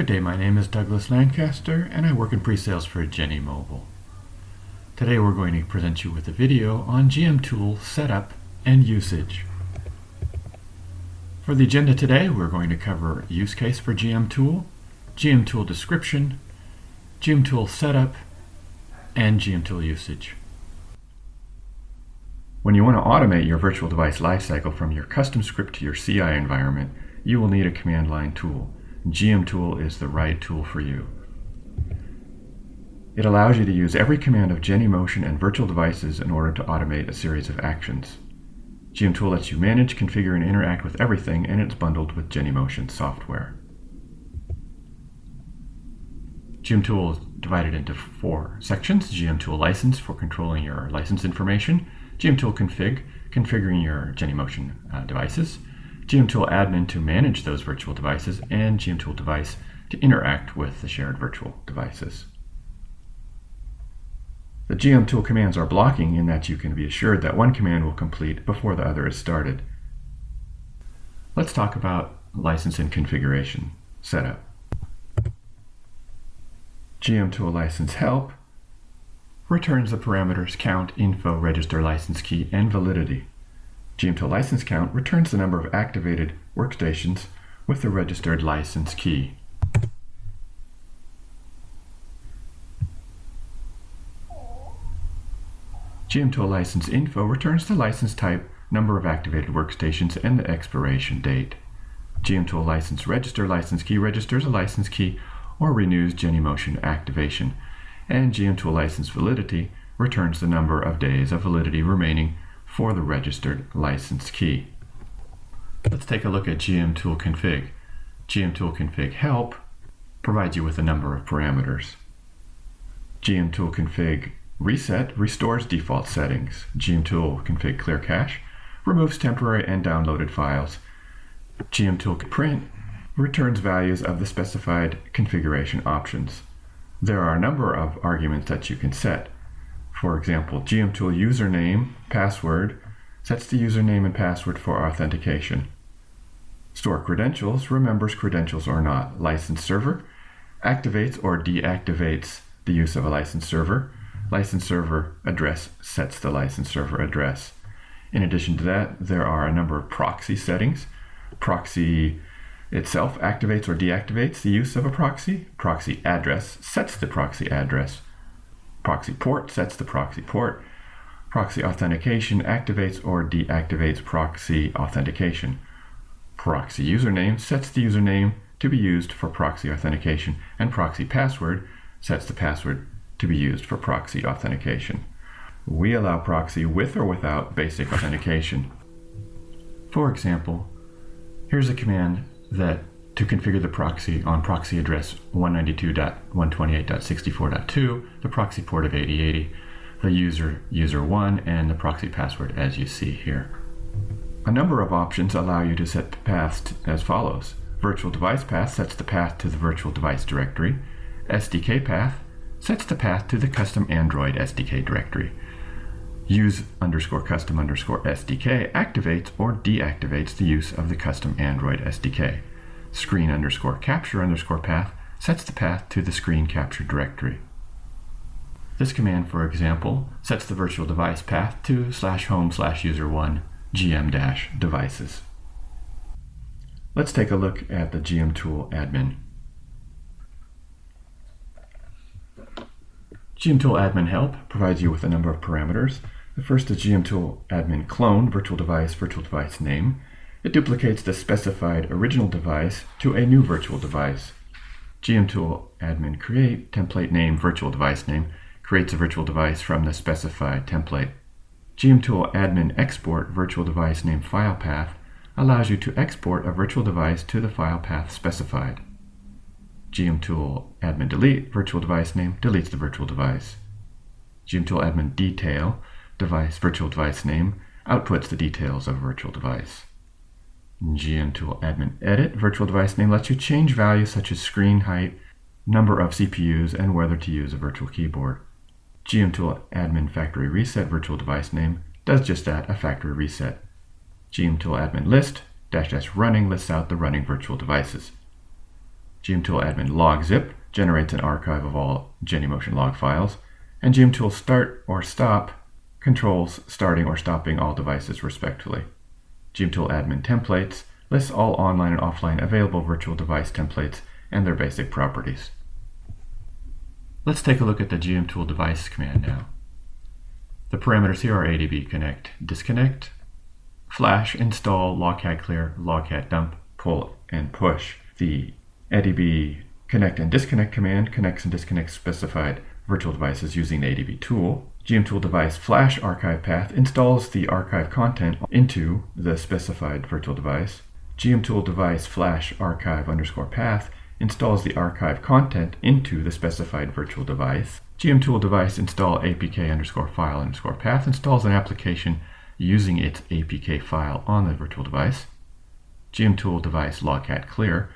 Good day, my name is Douglas Lancaster and I work in pre-sales for Genymotion. Today we're going to present you with a video on GMTool setup and usage. For the agenda today, we're going to cover use case for GMTool, GMTool description, GMTool setup, and GMTool usage. When you want to automate your virtual device lifecycle from your custom script to your CI environment, you will need a command line tool. GMTool is the right tool for you. It allows you to use every command of Genymotion and virtual devices in order to automate a series of actions. GMTool lets you manage, configure, and interact with everything, and it's bundled with Genymotion software. GMTool is divided into 4 sections: GMTool license for controlling your license information, GMTool config, configuring your Genymotion devices, GMTool admin to manage those virtual devices, and GMTool device to interact with the shared virtual devices. The GMTool commands are blocking in that you can be assured that one command will complete before the other is started. Let's talk about license and configuration setup. GMTool license help returns the parameters count, info, register, license key, and validity. GMTool license count returns the number of activated workstations with the registered license key. GMTool license info returns the license type, number of activated workstations, and the expiration date. GMTool license register license key registers a license key or renews Genymotion activation. And GMTool license validity returns the number of days of validity remaining for the registered license key. Let's take a look at GMTool config. GMTool config help provides you with a number of parameters. GMTool config reset restores default settings. GMTool config clear cache removes temporary and downloaded files. GMTool print returns values of the specified configuration options. There are a number of arguments that you can set. For example, GMTool username, password, sets the username and password for authentication. Store credentials remembers credentials or not. License server activates or deactivates the use of a license server. License server address sets the license server address. In addition to that, there are a number of proxy settings. Proxy itself activates or deactivates the use of a proxy. Proxy address sets the proxy address. Proxy port sets the proxy port. Proxy authentication activates or deactivates proxy authentication. Proxy username sets the username to be used for proxy authentication, and proxy password sets the password to be used for proxy authentication. We allow proxy with or without basic authentication. For example, here's a command that to configure the proxy on proxy address 192.128.64.2, the proxy port of 8080, the user1, and the proxy password as you see here. A number of options allow you to set paths as follows. Virtual device path sets the path to the virtual device directory. SDK path sets the path to the custom Android SDK directory. Use_custom_SDK activates or deactivates the use of the custom Android SDK. Screen_capture_path sets the path to the screen capture directory. This command, for example, sets the virtual device path to /home/user1 gm-devices. Let's take a look at the GMTool admin. GMTool admin help provides you with a number of parameters. The first is GMTool admin clone virtual device name. It duplicates the specified original device to a new virtual device. GMTool admin create template name virtual device name creates a virtual device from the specified template. GMTool admin export virtual device name file path allows you to export a virtual device to the file path specified. GMTool admin delete virtual device name deletes the virtual device. GMTool admin detail device virtual device name outputs the details of a virtual device. GMTool admin edit virtual device name lets you change values such as screen height, number of CPUs, and whether to use a virtual keyboard. GMTool admin factory reset virtual device name does just that, a factory reset. GMTool admin list --s running lists out the running virtual devices. GMTool admin log zip generates an archive of all Genymotion log files, and GMTool start or stop controls starting or stopping all devices respectively. GMTool admin templates lists all online and offline available virtual device templates and their basic properties. Let's take a look at the GMTool device command now. The parameters here are ADB connect, disconnect, flash, install, logcat clear, logcat dump, pull, and push. The ADB connect and disconnect command connects and disconnects specified virtual devices using the ADB tool. GMTool device flash archive path installs the archive content into the specified virtual device. GMTool device flash archive _ path installs the archive content into the specified virtual device. GMTool device install apk _ file _ path installs an application using its apk file on the virtual device. GMTool device logcat clear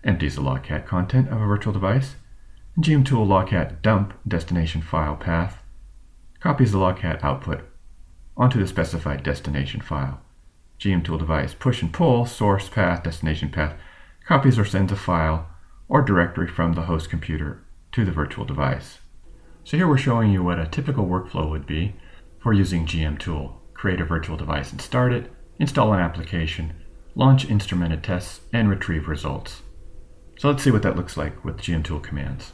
empties the logcat content of a virtual device. GMTool logcat dump destination file path copies the logcat output onto the specified destination file. GMTool device push and pull source path destination path copies or sends a file or directory from the host computer to the virtual device. So here we're showing you what a typical workflow would be for using GMTool. Create a virtual device and start it, install an application, launch instrumented tests, and retrieve results. So let's see what that looks like with GMTool commands.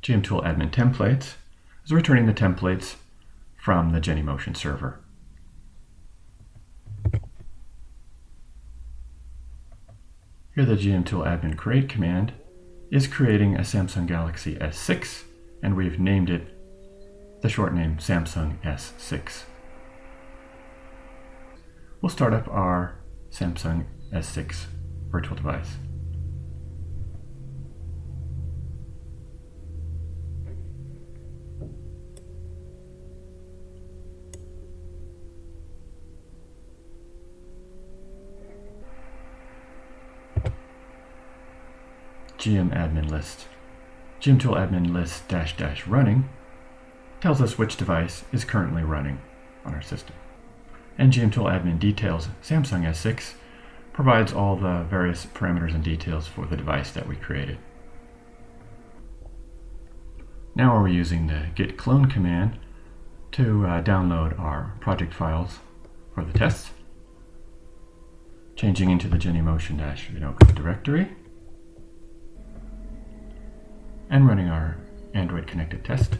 GMTool admin templates is returning the templates from the Genymotion server. Here the GMTool admin create command is creating a Samsung Galaxy S6, and we've named it the short name Samsung S6. We'll start up our Samsung S6 virtual device. GM admin list. GMTool admin list -- running tells us which device is currently running on our system. And GMTool admin details Samsung S6 provides all the various parameters and details for the device that we created. Now we're using the git clone command to download our project files for the tests, changing into the Genymotion -code directory, and running our Android connected test.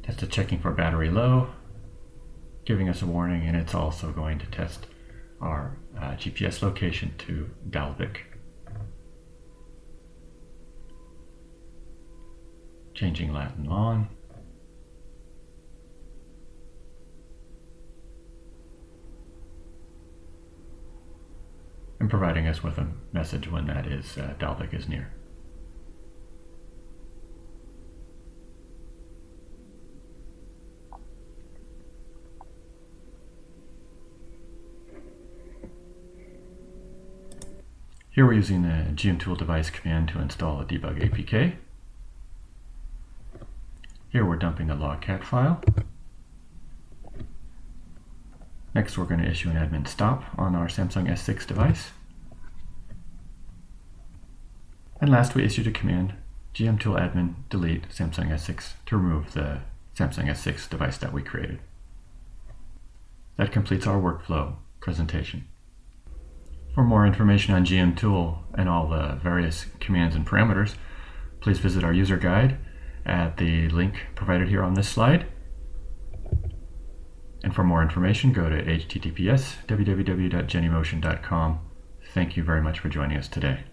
Test it checking for battery low, giving us a warning, and it's also going to test our GPS location to Dalvik. Changing Latin on. And providing us with a message when that is Dalvik is near. Here we're using the GMTool device command to install a debug APK. Here we're dumping the logcat file. Next we're going to issue an admin stop on our Samsung S6 device. And last we issued a command GMTool admin delete Samsung S6 to remove the Samsung S6 device that we created. That completes our workflow presentation. For more information on GMTool and all the various commands and parameters, please visit our user guide at the link provided here on this slide. And for more information, go to https://www.genymotion.com. Thank you very much for joining us today.